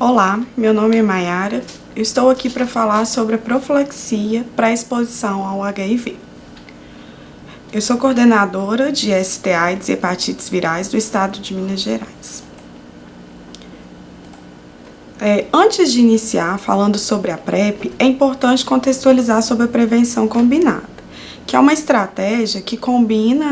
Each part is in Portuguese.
Olá, meu nome é Mayara. Eu estou aqui para falar sobre a profilaxia para exposição ao HIV. Eu sou coordenadora de ST/AIDS e hepatites virais do estado de Minas Gerais. Antes de iniciar falando sobre a PrEP, é importante contextualizar sobre a prevenção combinada, que é uma estratégia que combina,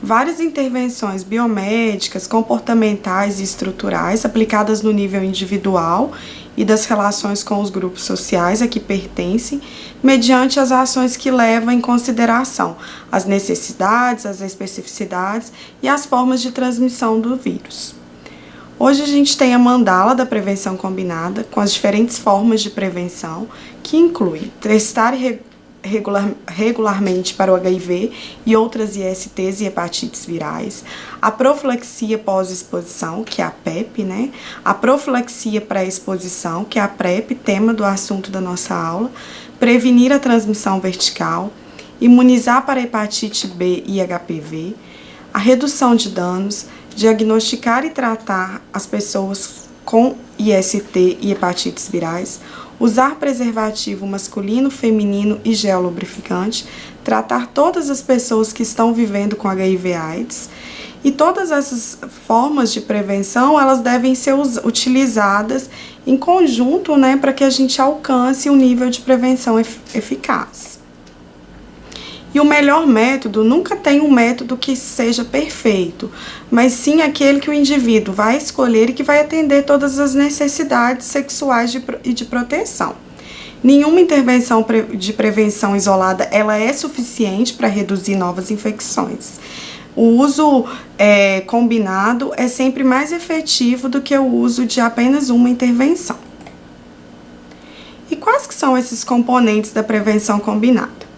várias intervenções biomédicas, comportamentais e estruturais aplicadas no nível individual e das relações com os grupos sociais a que pertencem, mediante as ações que levam em consideração as necessidades, as especificidades e as formas de transmissão do vírus. Hoje a gente tem a mandala da prevenção combinada, com as diferentes formas de prevenção, que inclui testar regularmente para o HIV e outras ISTs e hepatites virais, a profilaxia pós-exposição, que é a PEP, a profilaxia pré-exposição, que é a PrEP, tema do assunto da nossa aula, prevenir a transmissão vertical, imunizar para hepatite B e HPV, a redução de danos, diagnosticar e tratar as pessoas com IST e hepatites virais, usar preservativo masculino, feminino e gel lubrificante, tratar todas as pessoas que estão vivendo com HIV/AIDS. E todas essas formas de prevenção, elas devem ser utilizadas em conjunto, para que a gente alcance um nível de prevenção eficaz. E o melhor método, nunca tem um método que seja perfeito, mas sim aquele que o indivíduo vai escolher e que vai atender todas as necessidades sexuais e de proteção. Nenhuma intervenção de prevenção isolada ela é suficiente para reduzir novas infecções. O uso combinado é sempre mais efetivo do que o uso de apenas uma intervenção. E quais que são esses componentes da prevenção combinada?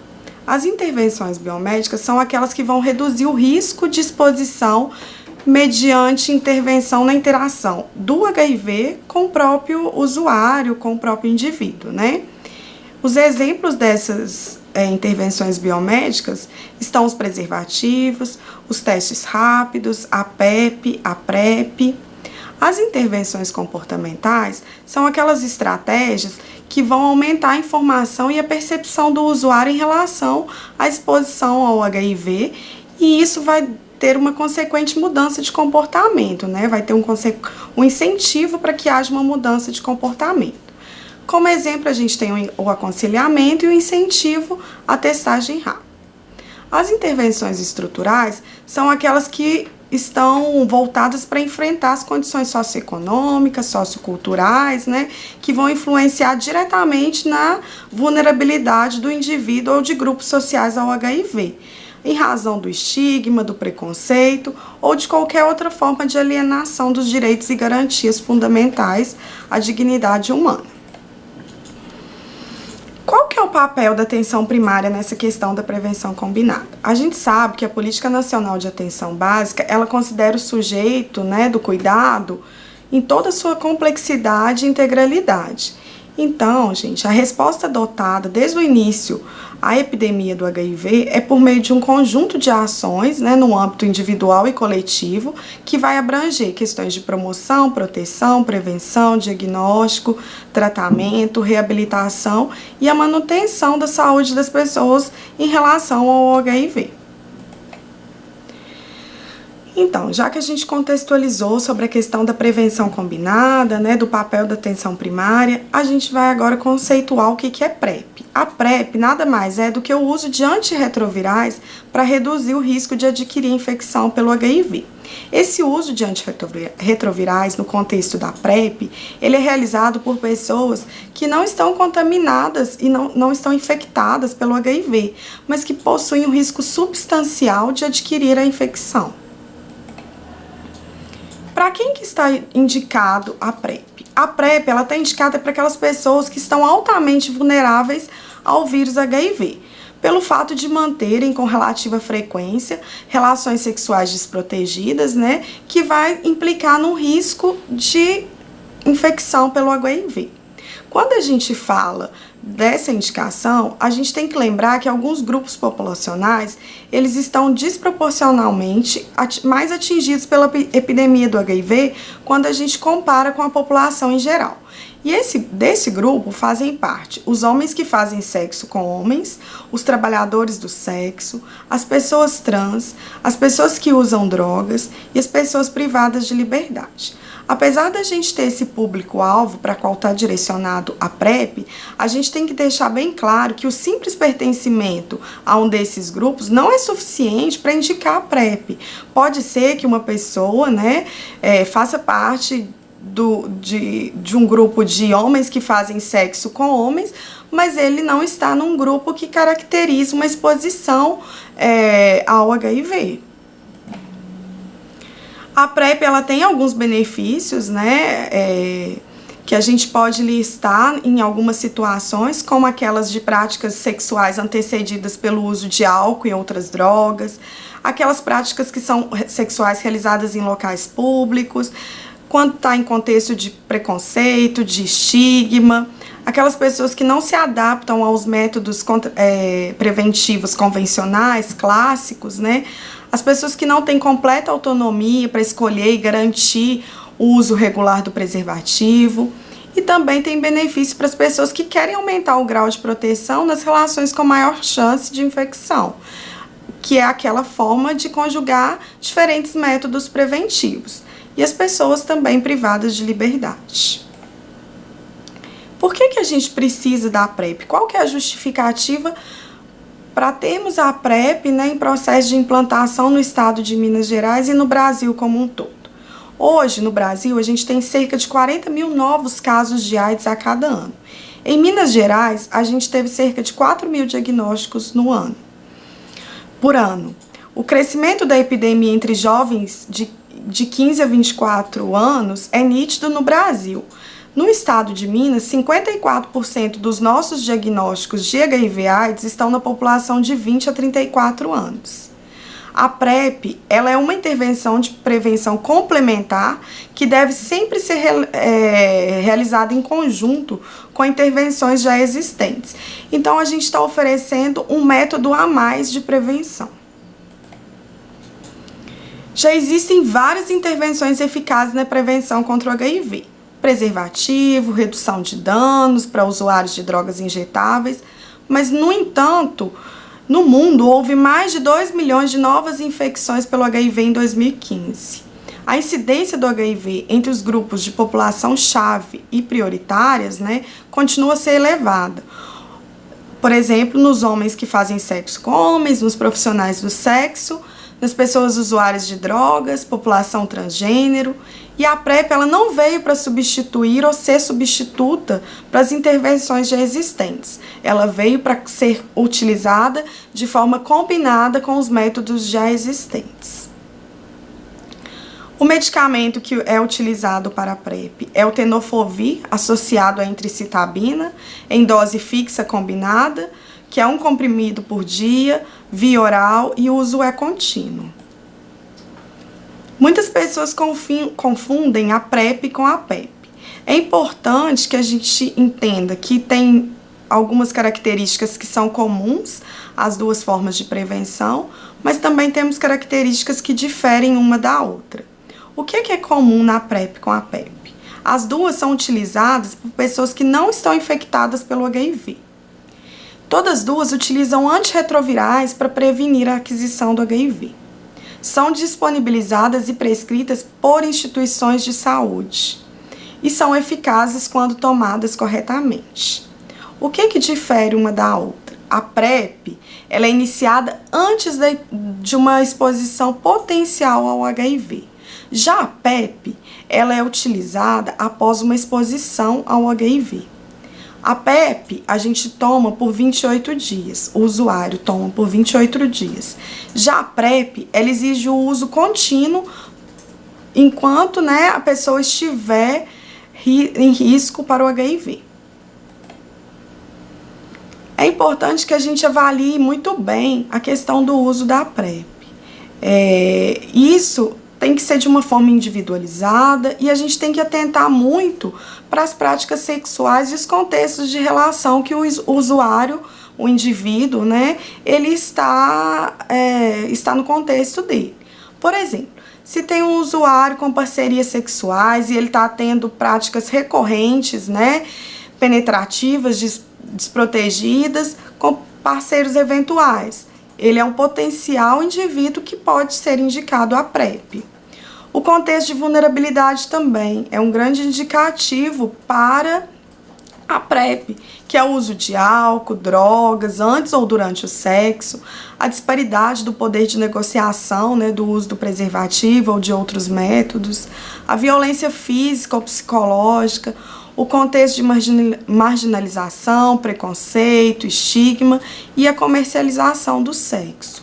As intervenções biomédicas são aquelas que vão reduzir o risco de exposição mediante intervenção na interação do HIV com o próprio usuário, com o próprio indivíduo, Os exemplos dessas intervenções biomédicas estão os preservativos, os testes rápidos, a PEP, a PrEP. As intervenções comportamentais são aquelas estratégias que vão aumentar a informação e a percepção do usuário em relação à exposição ao HIV, e isso vai ter uma consequente mudança de comportamento, Vai ter um incentivo para que haja uma mudança de comportamento. Como exemplo, a gente tem o aconselhamento e o incentivo à testagem rápida. As intervenções estruturais são aquelas que estão voltadas para enfrentar as condições socioeconômicas, socioculturais, que vão influenciar diretamente na vulnerabilidade do indivíduo ou de grupos sociais ao HIV, em razão do estigma, do preconceito ou de qualquer outra forma de alienação dos direitos e garantias fundamentais à dignidade humana. Qual que é o papel da atenção primária nessa questão da prevenção combinada? A gente sabe que a Política Nacional de Atenção Básica, ela considera o sujeito, do cuidado em toda a sua complexidade e integralidade. Então, gente, a resposta adotada desde o início à epidemia do HIV é por meio de um conjunto de ações, no âmbito individual e coletivo, que vai abranger questões de promoção, proteção, prevenção, diagnóstico, tratamento, reabilitação e a manutenção da saúde das pessoas em relação ao HIV. Então, já que a gente contextualizou sobre a questão da prevenção combinada, do papel da atenção primária, a gente vai agora conceituar o que é PrEP. A PrEP nada mais é do que o uso de antirretrovirais para reduzir o risco de adquirir infecção pelo HIV. Esse uso de antirretrovirais no contexto da PrEP, ele é realizado por pessoas que não estão contaminadas e não estão infectadas pelo HIV, mas que possuem um risco substancial de adquirir a infecção. Para quem que está indicado a PrEP? A PrEP ela está indicada para aquelas pessoas que estão altamente vulneráveis ao vírus HIV, pelo fato de manterem com relativa frequência relações sexuais desprotegidas, que vai implicar no risco de infecção pelo HIV. Quando a gente fala dessa indicação, a gente tem que lembrar que alguns grupos populacionais, eles estão desproporcionalmente mais atingidos pela epidemia do HIV quando a gente compara com a população em geral. E desse grupo fazem parte os homens que fazem sexo com homens, os trabalhadores do sexo, as pessoas trans, as pessoas que usam drogas e as pessoas privadas de liberdade. Apesar da gente ter esse público-alvo para qual está direcionado a PrEP, a gente tem que deixar bem claro que o simples pertencimento a um desses grupos não é suficiente para indicar a PrEP. Pode ser que uma pessoa, faça parte de um grupo de homens que fazem sexo com homens, mas ele não está num grupo que caracteriza uma exposição ao HIV. A PrEP, ela tem alguns benefícios, que a gente pode listar em algumas situações, como aquelas de práticas sexuais antecedidas pelo uso de álcool e outras drogas, aquelas práticas que são sexuais realizadas em locais públicos, quando está em contexto de preconceito, de estigma, aquelas pessoas que não se adaptam aos métodos preventivos convencionais, clássicos, as pessoas que não têm completa autonomia para escolher e garantir o uso regular do preservativo. E também tem benefício para as pessoas que querem aumentar o grau de proteção nas relações com maior chance de infecção, que é aquela forma de conjugar diferentes métodos preventivos. E as pessoas também privadas de liberdade. Por que a gente precisa da PrEP? Qual que é a justificativa para termos a PrEP em processo de implantação no estado de Minas Gerais e no Brasil como um todo? Hoje, no Brasil, a gente tem cerca de 40 mil novos casos de AIDS a cada ano. Em Minas Gerais, a gente teve cerca de 4 mil diagnósticos por ano. O crescimento da epidemia entre jovens de 15 a 24 anos é nítido no Brasil. No estado de Minas, 54% dos nossos diagnósticos de HIV/AIDS estão na população de 20 a 34 anos. A PrEP, ela é uma intervenção de prevenção complementar que deve sempre ser realizada em conjunto com intervenções já existentes. Então, a gente está oferecendo um método a mais de prevenção. Já existem várias intervenções eficazes na prevenção contra o HIV. Preservativo, redução de danos para usuários de drogas injetáveis, mas, no entanto, no mundo houve mais de 2 milhões de novas infecções pelo HIV em 2015. A incidência do HIV entre os grupos de população-chave e prioritárias, continua a ser elevada. Por exemplo, nos homens que fazem sexo com homens, nos profissionais do sexo, nas pessoas usuárias de drogas, população transgênero. E a PrEP, ela não veio para substituir ou ser substituta para as intervenções já existentes. Ela veio para ser utilizada de forma combinada com os métodos já existentes. O medicamento que é utilizado para a PrEP é o tenofovir, associado à entricitabina, em dose fixa combinada, que é 1 comprimido por dia, via oral, e o uso é contínuo. Muitas pessoas confundem a PrEP com a PEP. É importante que a gente entenda que tem algumas características que são comuns às duas formas de prevenção, mas também temos características que diferem uma da outra. O que é comum na PrEP com a PEP? As duas são utilizadas por pessoas que não estão infectadas pelo HIV. Todas duas utilizam antirretrovirais para prevenir a aquisição do HIV. São disponibilizadas e prescritas por instituições de saúde e são eficazes quando tomadas corretamente. O que difere uma da outra? A PrEP, ela é iniciada antes de uma exposição potencial ao HIV. Já a PEP, ela é utilizada após uma exposição ao HIV. A PEP a gente toma por 28 dias, o usuário toma por 28 dias. Já a PrEP, ela exige o uso contínuo enquanto a pessoa estiver em risco para o HIV. É importante que a gente avalie muito bem a questão do uso da PrEP. Isso tem que ser de uma forma individualizada e a gente tem que atentar muito para as práticas sexuais e os contextos de relação que o usuário, o indivíduo, né, ele está no contexto dele. Por exemplo, se tem um usuário com parcerias sexuais e ele está tendo práticas recorrentes, né, penetrativas, desprotegidas, com parceiros eventuais, ele é um potencial indivíduo que pode ser indicado à PrEP. O contexto de vulnerabilidade também é um grande indicativo para a PrEP, que é o uso de álcool, drogas, antes ou durante o sexo, a disparidade do poder de negociação, né, do uso do preservativo ou de outros métodos, a violência física ou psicológica, o contexto de marginalização, preconceito, estigma e a comercialização do sexo.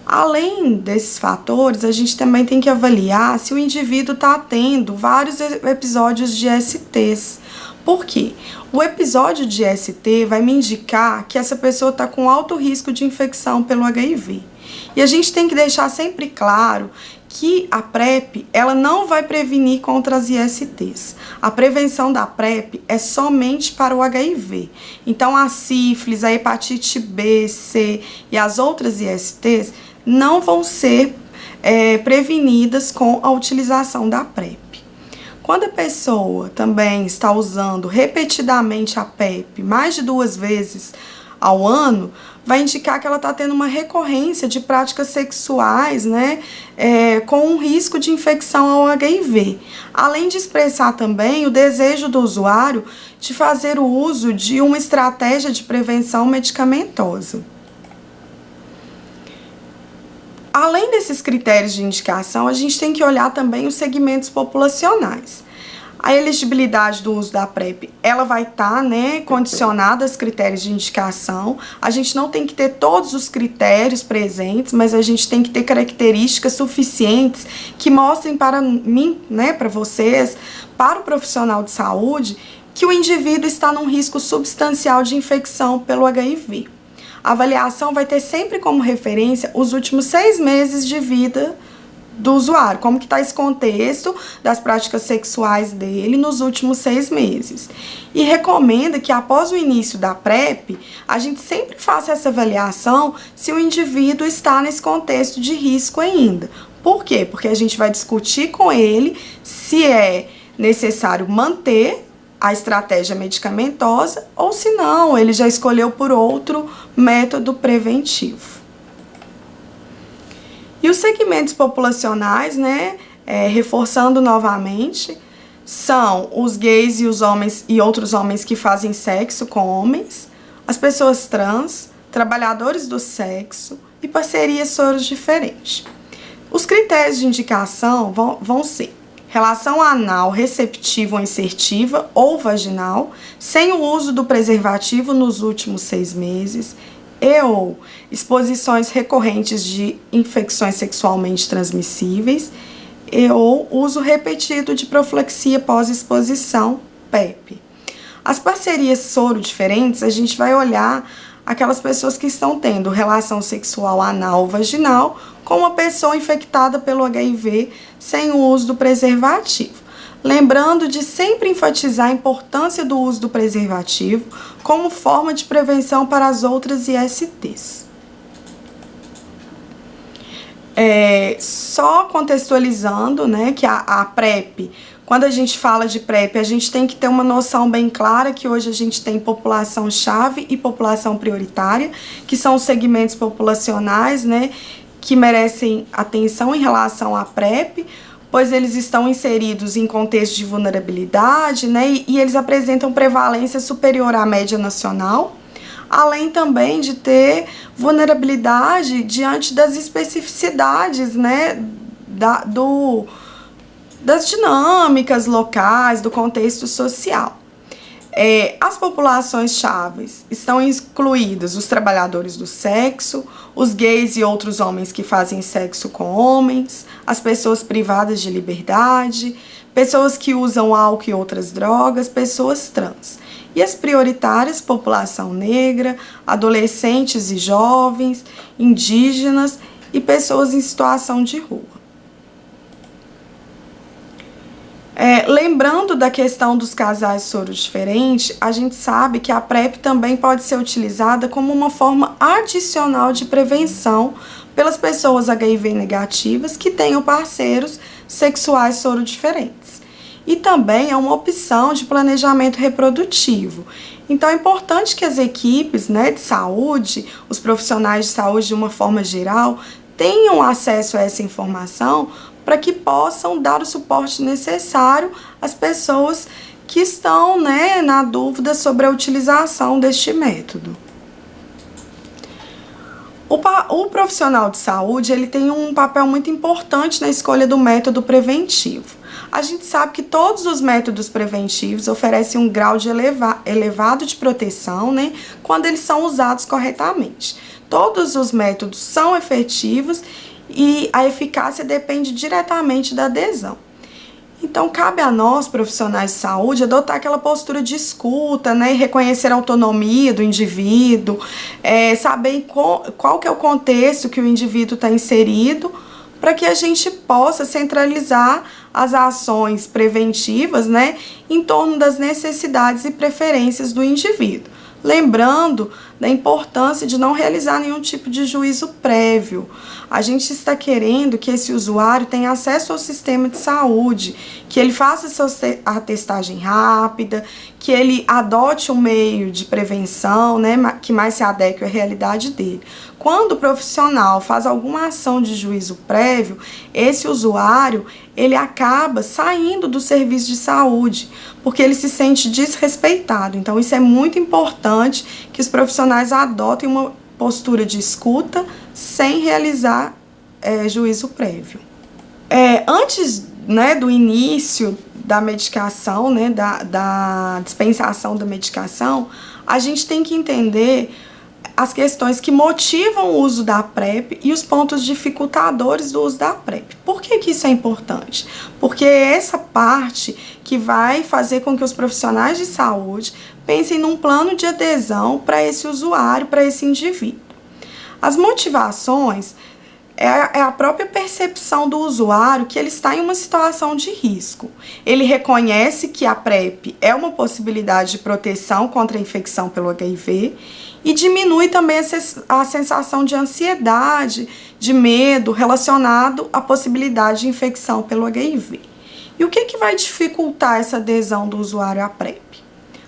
Além desses fatores, a gente também tem que avaliar se o indivíduo está tendo vários episódios de STs. Por quê? O episódio de ST vai me indicar que essa pessoa está com alto risco de infecção pelo HIV. E a gente tem que deixar sempre claro que a PrEP, ela não vai prevenir contra as ISTs. A prevenção da PrEP é somente para o HIV. Então, a sífilis, a hepatite B, C e as outras ISTs não vão ser prevenidas com a utilização da PrEP. Quando a pessoa também está usando repetidamente a PrEP, mais de 2 vezes ao ano, vai indicar que ela está tendo uma recorrência de práticas sexuais, né, com um risco de infecção ao HIV. Além de expressar também o desejo do usuário de fazer o uso de uma estratégia de prevenção medicamentosa. Além desses critérios de indicação, a gente tem que olhar também os segmentos populacionais. A elegibilidade do uso da PrEP, ela vai estar, né, condicionada aos critérios de indicação. A gente não tem que ter todos os critérios presentes, mas a gente tem que ter características suficientes que mostrem para mim, né, para vocês, para o profissional de saúde, que o indivíduo está num risco substancial de infecção pelo HIV. A avaliação vai ter sempre como referência os últimos 6 meses de vida do usuário, como que está esse contexto das práticas sexuais dele nos últimos 6 meses. E recomenda que após o início da PrEP, a gente sempre faça essa avaliação se o indivíduo está nesse contexto de risco ainda. Por quê? Porque a gente vai discutir com ele se é necessário manter a estratégia medicamentosa ou se não, ele já escolheu por outro método preventivo. E os segmentos populacionais, né, reforçando novamente, são os gays e os homens e outros homens que fazem sexo com homens, as pessoas trans, trabalhadores do sexo e parcerias soros diferentes. Os critérios de indicação vão ser relação anal receptiva ou insertiva ou vaginal, sem o uso do preservativo nos últimos 6 meses, ou exposições recorrentes de infecções sexualmente transmissíveis, ou uso repetido de profilaxia pós-exposição, PEP. As parcerias soro diferentes, a gente vai olhar aquelas pessoas que estão tendo relação sexual anal ou vaginal com uma pessoa infectada pelo HIV sem o uso do preservativo. Lembrando de sempre enfatizar a importância do uso do preservativo como forma de prevenção para as outras ISTs. Só contextualizando, né, que a PrEP, quando a gente fala de PrEP, a gente tem que ter uma noção bem clara que hoje a gente tem população-chave e população prioritária, que são os segmentos populacionais, né, que merecem atenção em relação à PrEP, pois eles estão inseridos em contexto de vulnerabilidade, né, e eles apresentam prevalência superior à média nacional, além também de ter vulnerabilidade diante das especificidades, né, das dinâmicas locais, do contexto social. As populações chaves estão incluídas os trabalhadores do sexo, os gays e outros homens que fazem sexo com homens, as pessoas privadas de liberdade, pessoas que usam álcool e outras drogas, pessoas trans. E as prioritárias, população negra, adolescentes e jovens, indígenas e pessoas em situação de rua. Lembrando da questão dos casais soro diferente, a gente sabe que a PrEP também pode ser utilizada como uma forma adicional de prevenção pelas pessoas HIV negativas que tenham parceiros sexuais soro diferentes. E também é uma opção de planejamento reprodutivo. Então é importante que as equipes, né, de saúde, os profissionais de saúde de uma forma geral, tenham acesso a essa informação para que possam dar o suporte necessário às pessoas que estão, né, na dúvida sobre a utilização deste método. O profissional de saúde, ele tem um papel muito importante na escolha do método preventivo. A gente sabe que todos os métodos preventivos oferecem um grau de elevado de proteção, né, quando eles são usados corretamente. Todos os métodos são efetivos e a eficácia depende diretamente da adesão. Então, cabe a nós, profissionais de saúde, adotar aquela postura de escuta, né, e reconhecer a autonomia do indivíduo, saber qual que é o contexto que o indivíduo está inserido, para que a gente possa centralizar as ações preventivas, né, em torno das necessidades e preferências do indivíduo. Lembrando da importância de não realizar nenhum tipo de juízo prévio. A gente está querendo que esse usuário tenha acesso ao sistema de saúde, que ele faça a testagem rápida, que ele adote um meio de prevenção, né, que mais se adeque à realidade dele. Quando o profissional faz alguma ação de juízo prévio, esse usuário, ele acaba saindo do serviço de saúde, porque ele se sente desrespeitado. Então, isso é muito importante que os profissionais adotem uma postura de escuta sem realizar juízo prévio. Antes, né, do início da medicação, né, da dispensação da medicação, a gente tem que entender as questões que motivam o uso da PrEP e os pontos dificultadores do uso da PrEP. Por que que isso é importante? Porque é essa parte que vai fazer com que os profissionais de saúde pensem num plano de adesão para esse usuário, para esse indivíduo. As motivações é a própria percepção do usuário que ele está em uma situação de risco. Ele reconhece que a PrEP é uma possibilidade de proteção contra a infecção pelo HIV e diminui também a sensação de ansiedade, de medo relacionado à possibilidade de infecção pelo HIV. E o que vai dificultar essa adesão do usuário à PrEP?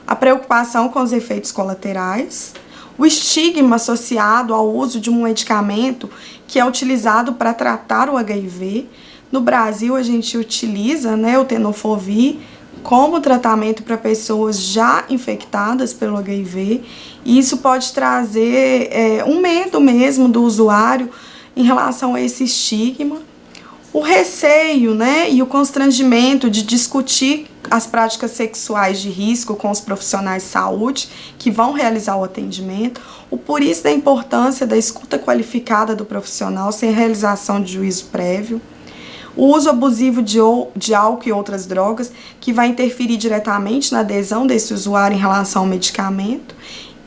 A preocupação com os efeitos colaterais, o estigma associado ao uso de um medicamento que é utilizado para tratar o HIV. No Brasil, a gente utiliza, né, o tenofovir como tratamento para pessoas já infectadas pelo HIV, e isso pode trazer um medo mesmo do usuário em relação a esse estigma. O receio, né, e o constrangimento de discutir as práticas sexuais de risco com os profissionais de saúde que vão realizar o atendimento, por isso da importância da escuta qualificada do profissional sem realização de juízo prévio, o uso abusivo de álcool e outras drogas que vai interferir diretamente na adesão desse usuário em relação ao medicamento.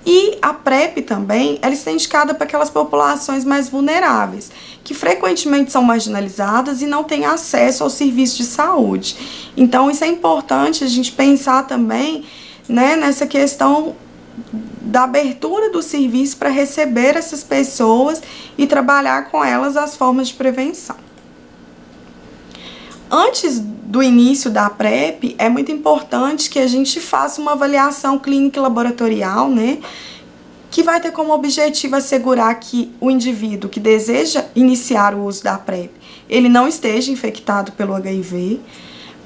E a PrEP também, ela está indicada para aquelas populações mais vulneráveis, que frequentemente são marginalizadas e não têm acesso ao serviço de saúde. Então, isso é importante a gente pensar também, né, nessa questão da abertura do serviço para receber essas pessoas e trabalhar com elas as formas de prevenção. Antes do início da PrEP, é muito importante que a gente faça uma avaliação clínica e laboratorial, né, que vai ter como objetivo assegurar que o indivíduo que deseja iniciar o uso da PrEP, ele não esteja infectado pelo HIV.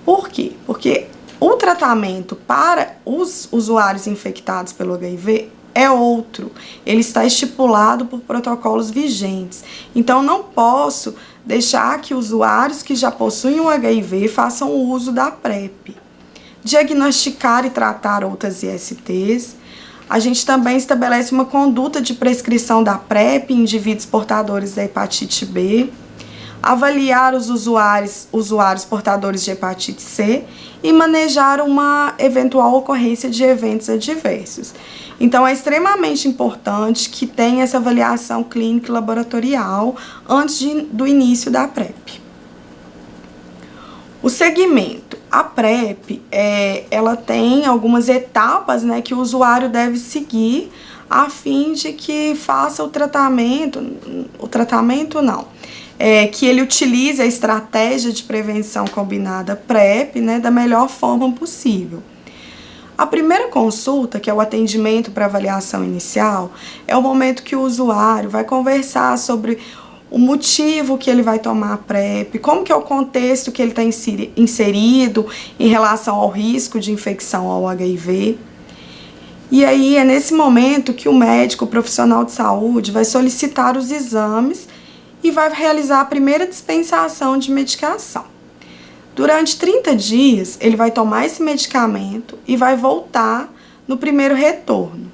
Por quê? Porque o tratamento para os usuários infectados pelo HIV é outro. Ele está estipulado por protocolos vigentes. Então, não posso deixar que usuários que já possuem o HIV façam o uso da PrEP. Diagnosticar e tratar outras ISTs. A gente também estabelece uma conduta de prescrição da PrEP em indivíduos portadores da hepatite B. Avaliar os usuários portadores de hepatite C e manejar uma eventual ocorrência de eventos adversos. Então, é extremamente importante que tenha essa avaliação clínica e laboratorial antes do início da PrEP. O segmento. A PrEP, ela tem algumas etapas, né, que o usuário deve seguir a fim de que faça o tratamento não, que ele utilize a estratégia de prevenção combinada PrEP, né, da melhor forma possível. A primeira consulta, que é o atendimento para avaliação inicial, é o momento que o usuário vai conversar sobre o motivo que ele vai tomar a PrEP, como que é o contexto que ele está inserido em relação ao risco de infecção ao HIV. E aí é nesse momento que o médico, o profissional de saúde, vai solicitar os exames e vai realizar a primeira dispensação de medicação. Durante 30 dias, ele vai tomar esse medicamento e vai voltar no primeiro retorno.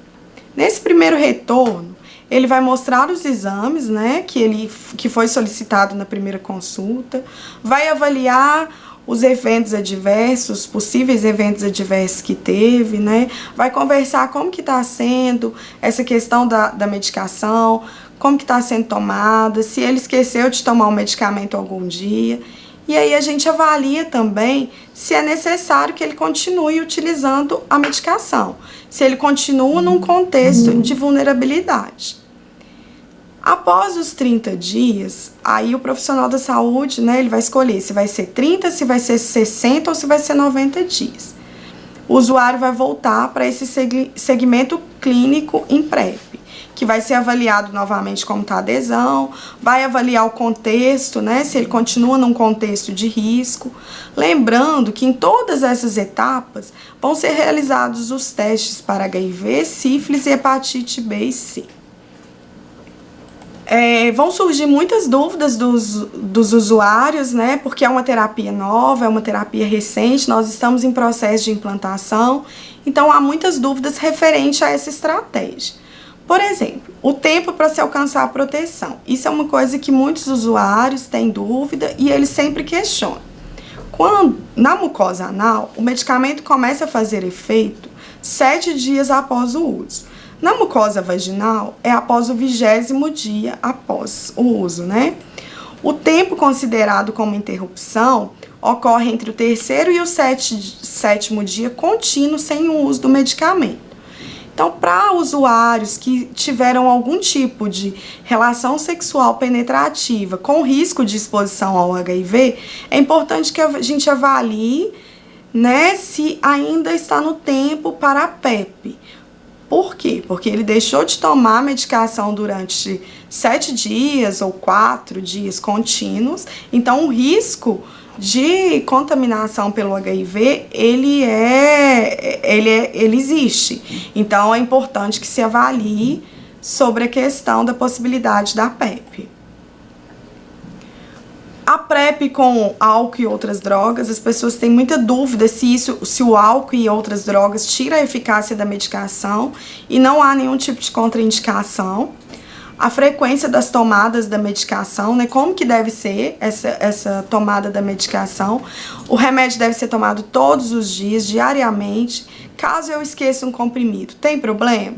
Nesse primeiro retorno, ele vai mostrar os exames, né, que foi solicitado na primeira consulta, vai avaliar os eventos adversos, possíveis eventos adversos que teve, né, vai conversar como que está sendo essa questão da medicação, como que está sendo tomada, se ele esqueceu de tomar o medicamento algum dia. E aí a gente avalia também se é necessário que ele continue utilizando a medicação, se ele continua num contexto de vulnerabilidade. Após os 30 dias, aí o profissional da saúde, né, ele vai escolher se vai ser 30, se vai ser 60 ou se vai ser 90 dias. O usuário vai voltar para esse segmento clínico em PrEP, que vai ser avaliado novamente como está a adesão, vai avaliar o contexto, né, se ele continua num contexto de risco. Lembrando que em todas essas etapas vão ser realizados os testes para HIV, sífilis e hepatite B e C. Vão surgir muitas dúvidas dos usuários, né, porque é uma terapia nova, é uma terapia recente, nós estamos em processo de implantação, então há muitas dúvidas referente a essa estratégia. Por exemplo, o tempo para se alcançar a proteção. Isso é uma coisa que muitos usuários têm dúvida e eles sempre questionam. Quando, na mucosa anal, o medicamento começa a fazer efeito 7 dias após o uso. Na mucosa vaginal, é após o 20º dia após o uso, né? O tempo considerado como interrupção ocorre entre o 3º e o 7º dia contínuo sem o uso do medicamento. Então, para usuários que tiveram algum tipo de relação sexual penetrativa com risco de exposição ao HIV, é importante que a gente avalie, né, se ainda está no tempo para a PEP. Por quê? Porque ele deixou de tomar a medicação durante 7 dias ou 4 dias contínuos, então o risco de contaminação pelo HIV, ele existe. Então, é importante que se avalie sobre a questão da possibilidade da PrEP. A PrEP com álcool e outras drogas, as pessoas têm muita dúvida se o álcool e outras drogas tiram a eficácia da medicação e não há nenhum tipo de contraindicação. A frequência das tomadas da medicação, né? Como que deve ser essa tomada da medicação. O remédio deve ser tomado todos os dias, diariamente. Caso eu esqueça um comprimido, tem problema?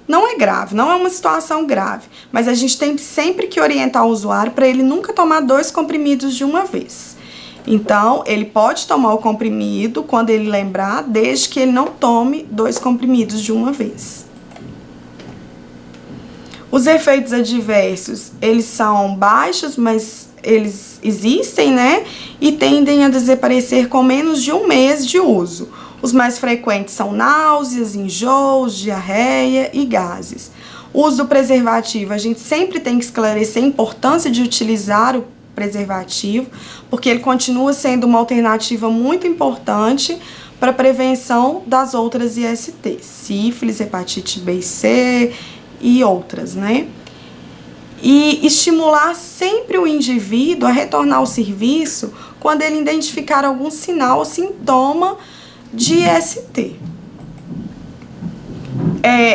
Não é grave, não é uma situação grave, mas a gente tem sempre que orientar o usuário para ele nunca tomar 2 comprimidos de uma vez. Então, ele pode tomar o comprimido quando ele lembrar, desde que ele não tome 2 comprimidos de uma vez. Os efeitos adversos, eles são baixos, mas eles existem, né? E tendem a desaparecer com menos de 1 mês de uso. Os mais frequentes são náuseas, enjoos, diarreia e gases. O uso do preservativo, a gente sempre tem que esclarecer a importância de utilizar o preservativo, porque ele continua sendo uma alternativa muito importante para a prevenção das outras ISTs, sífilis, hepatite B e C e outras, né? E estimular sempre o indivíduo a retornar ao serviço quando ele identificar algum sinal ou sintoma de IST.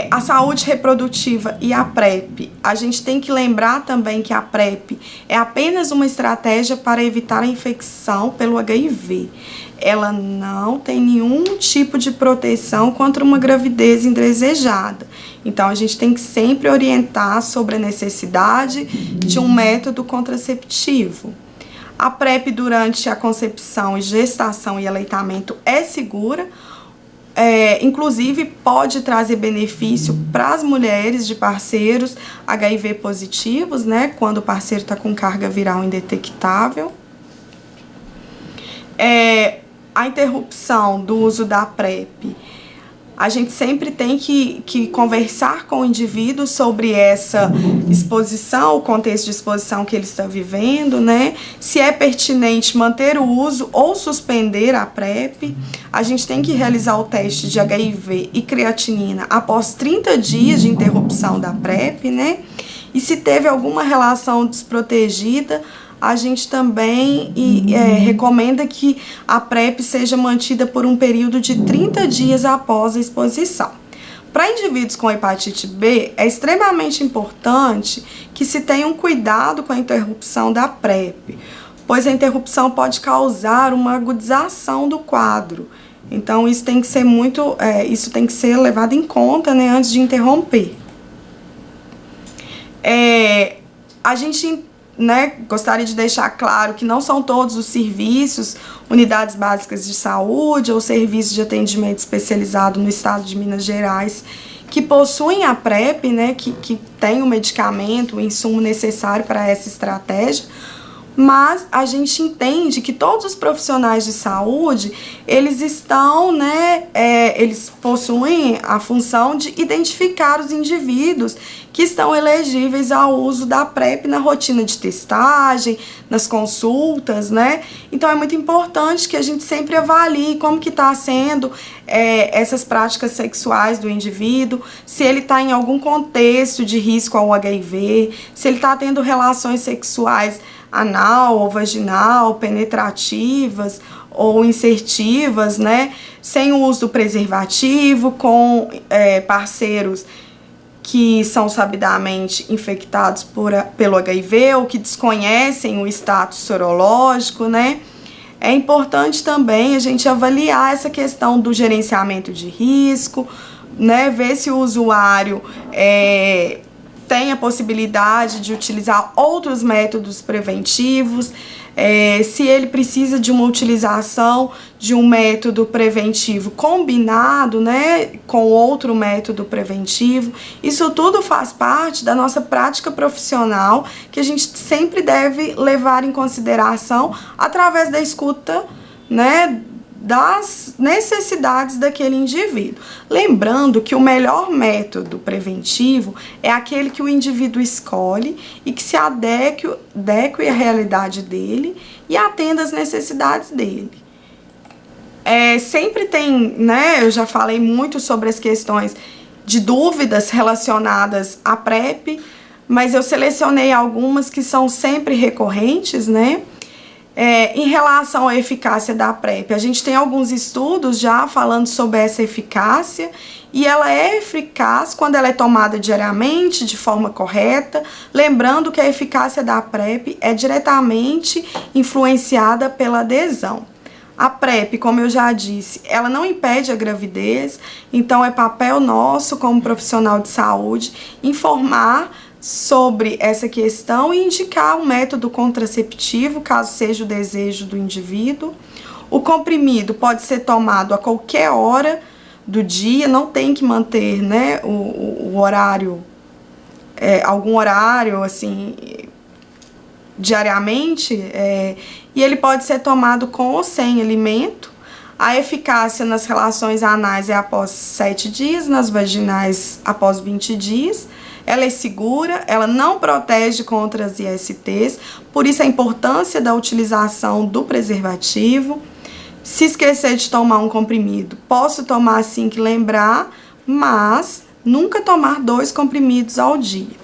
A saúde reprodutiva e a PrEP, a gente tem que lembrar também que a PrEP é apenas uma estratégia para evitar a infecção pelo HIV. Ela não tem nenhum tipo de proteção contra uma gravidez indesejada. Então, a gente tem que sempre orientar sobre a necessidade de um método contraceptivo. A PrEP durante a concepção e gestação e aleitamento é segura, inclusive pode trazer benefício para as mulheres de parceiros HIV positivos, né, quando o parceiro está com carga viral indetectável. A interrupção do uso da PrEP, a gente sempre tem que conversar com o indivíduo sobre essa exposição, o contexto de exposição que ele está vivendo, né? Se é pertinente manter o uso ou suspender a PrEP. A gente tem que realizar o teste de HIV e creatinina após 30 dias de interrupção da PrEP, né? E se teve alguma relação desprotegida, a gente também recomenda que a PrEP seja mantida por um período de 30 dias após a exposição. Para indivíduos com hepatite B, é extremamente importante que se tenha um cuidado com a interrupção da PrEP, pois a interrupção pode causar uma agudização do quadro. Então, isso tem que ser isso tem que ser levado em conta, né, antes de interromper. A gente, né, gostaria de deixar claro que não são todos os serviços, unidades básicas de saúde ou serviços de atendimento especializado no estado de Minas Gerais que possuem a PrEP, né, que tem o medicamento, o insumo necessário para essa estratégia, mas a gente entende que todos os profissionais de saúde, eles estão, né, eles possuem a função de identificar os indivíduos que estão elegíveis ao uso da PrEP na rotina de testagem, nas consultas, né? Então é muito importante que a gente sempre avalie como que está sendo essas práticas sexuais do indivíduo, se ele está em algum contexto de risco ao HIV, se ele está tendo relações sexuais anal ou vaginal, penetrativas ou insertivas, né, sem o uso do preservativo, com parceiros que são sabidamente infectados pelo HIV ou que desconhecem o status sorológico, né. É importante também a gente avaliar essa questão do gerenciamento de risco, né, ver se o usuário tem a possibilidade de utilizar outros métodos preventivos, se ele precisa de uma utilização de um método preventivo combinado, né, com outro método preventivo. Isso tudo faz parte da nossa prática profissional que a gente sempre deve levar em consideração através da escuta, né, das necessidades daquele indivíduo. Lembrando que o melhor método preventivo é aquele que o indivíduo escolhe e que se adeque à realidade dele e atenda às necessidades dele. Sempre tem, né, eu já falei muito sobre as questões de dúvidas relacionadas à PrEP, mas eu selecionei algumas que são sempre recorrentes, né? Em relação à eficácia da PrEP, a gente tem alguns estudos já falando sobre essa eficácia e ela é eficaz quando ela é tomada diariamente, de forma correta, lembrando que a eficácia da PrEP é diretamente influenciada pela adesão. A PrEP, como eu já disse, ela não impede a gravidez, então é papel nosso como profissional de saúde informar sobre essa questão e indicar um método contraceptivo, caso seja o desejo do indivíduo. O comprimido pode ser tomado a qualquer hora do dia, não tem que manter, né, o horário, algum horário, assim, diariamente, e ele pode ser tomado com ou sem alimento. A eficácia nas relações anais é após 7 dias, nas vaginais após 20 dias. Ela é segura, ela não protege contra as ISTs, por isso a importância da utilização do preservativo. Se esquecer de tomar um comprimido, posso tomar assim que lembrar, mas nunca tomar 2 comprimidos ao dia,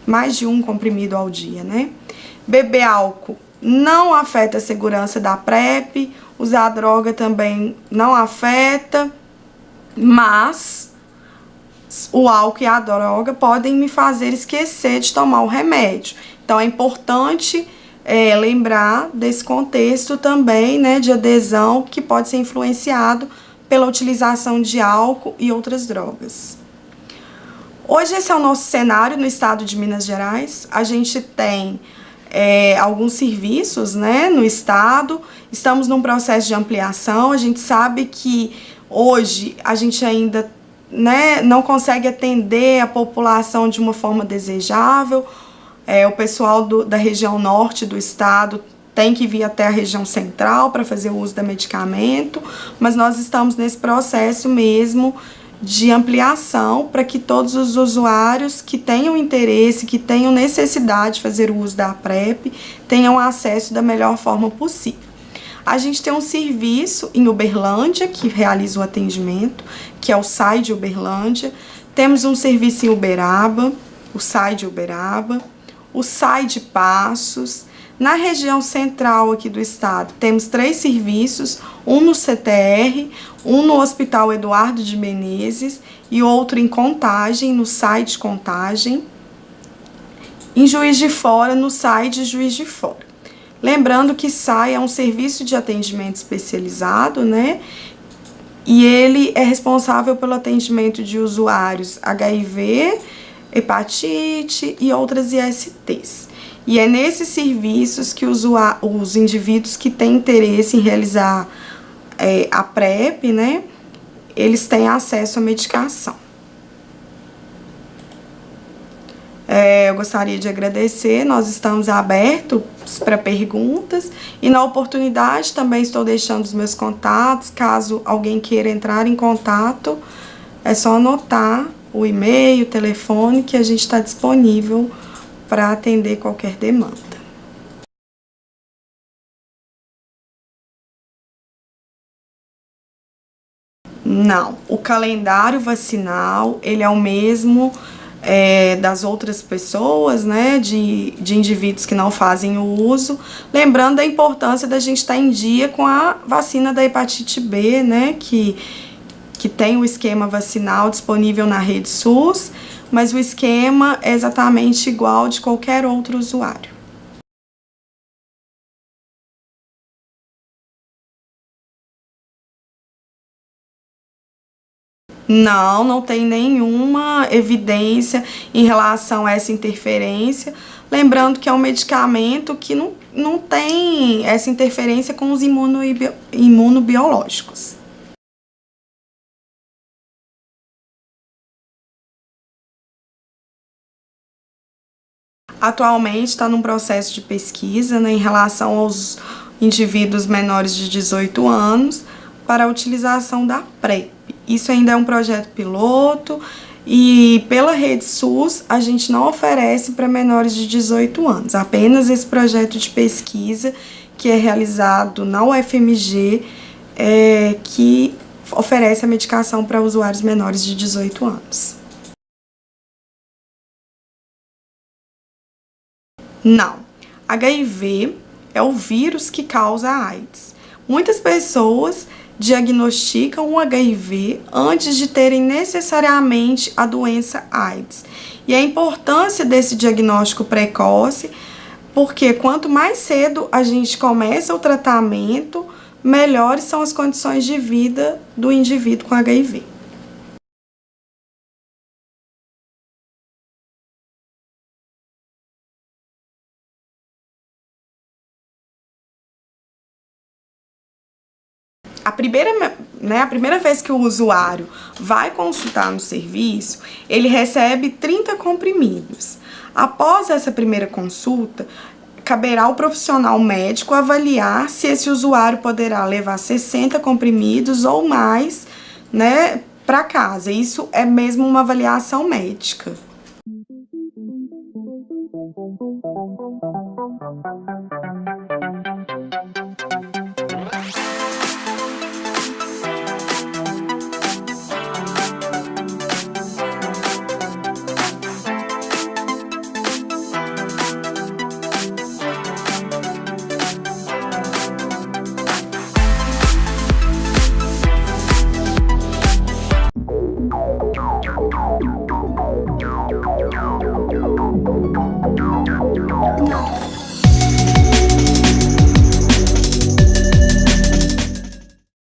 mais de 1 comprimido ao dia, né? Beber álcool não afeta a segurança da PrEP, usar droga também não afeta, mas o álcool e a droga podem me fazer esquecer de tomar o remédio. Então é importante lembrar desse contexto também, né, de adesão que pode ser influenciado pela utilização de álcool e outras drogas. Hoje esse é o nosso cenário no estado de Minas Gerais. A gente tem alguns serviços, né, no estado. Estamos num processo de ampliação. A gente sabe que hoje a gente ainda, né, não consegue atender a população de uma forma desejável. O pessoal da região norte do estado tem que vir até a região central para fazer o uso do medicamento, mas nós estamos nesse processo mesmo de ampliação para que todos os usuários que tenham interesse, que tenham necessidade de fazer o uso da PrEP, tenham acesso da melhor forma possível. A gente tem um serviço em Uberlândia que realiza o atendimento, que é o SAI de Uberlândia. Temos um serviço em Uberaba, o SAI de Uberaba, o SAI de Passos. Na região central aqui do estado, temos 3 serviços, um no CTR, um no Hospital Eduardo de Menezes e outro em Contagem, no SAI de Contagem. Em Juiz de Fora, no SAI de Juiz de Fora. Lembrando que SAI é um serviço de atendimento especializado, né? E ele é responsável pelo atendimento de usuários HIV, hepatite e outras ISTs. E é nesses serviços que os indivíduos que têm interesse em realizar a PrEP, né, eles têm acesso à medicação. Eu gostaria de agradecer, nós estamos abertos para perguntas e na oportunidade também estou deixando os meus contatos, caso alguém queira entrar em contato, é só anotar o e-mail, o telefone, que a gente está disponível para atender qualquer demanda. Não, o calendário vacinal, ele é o mesmo das outras pessoas, né, de indivíduos que não fazem o uso. Lembrando da importância da gente estar em dia com a vacina da hepatite B, né, que tem o esquema vacinal disponível na rede SUS, mas o esquema é exatamente igual de qualquer outro usuário. Não, não tem nenhuma evidência em relação a essa interferência. Lembrando que é um medicamento que não tem essa interferência com os imunobiológicos. Atualmente está num processo de pesquisa, né, em relação aos indivíduos menores de 18 anos para a utilização da PrEP. Isso ainda é um projeto piloto e pela rede SUS a gente não oferece para menores de 18 anos, apenas esse projeto de pesquisa que é realizado na UFMG, que oferece a medicação para usuários menores de 18 anos. Não, HIV é o vírus que causa a AIDS. Muitas pessoas diagnosticam o HIV antes de terem necessariamente a doença AIDS. E a importância desse diagnóstico precoce, porque quanto mais cedo a gente começa o tratamento, melhores são as condições de vida do indivíduo com HIV. A primeira vez que o usuário vai consultar no serviço, ele recebe 30 comprimidos. Após essa primeira consulta, caberá ao profissional médico avaliar se esse usuário poderá levar 60 comprimidos ou mais, né, para casa. Isso é mesmo uma avaliação médica.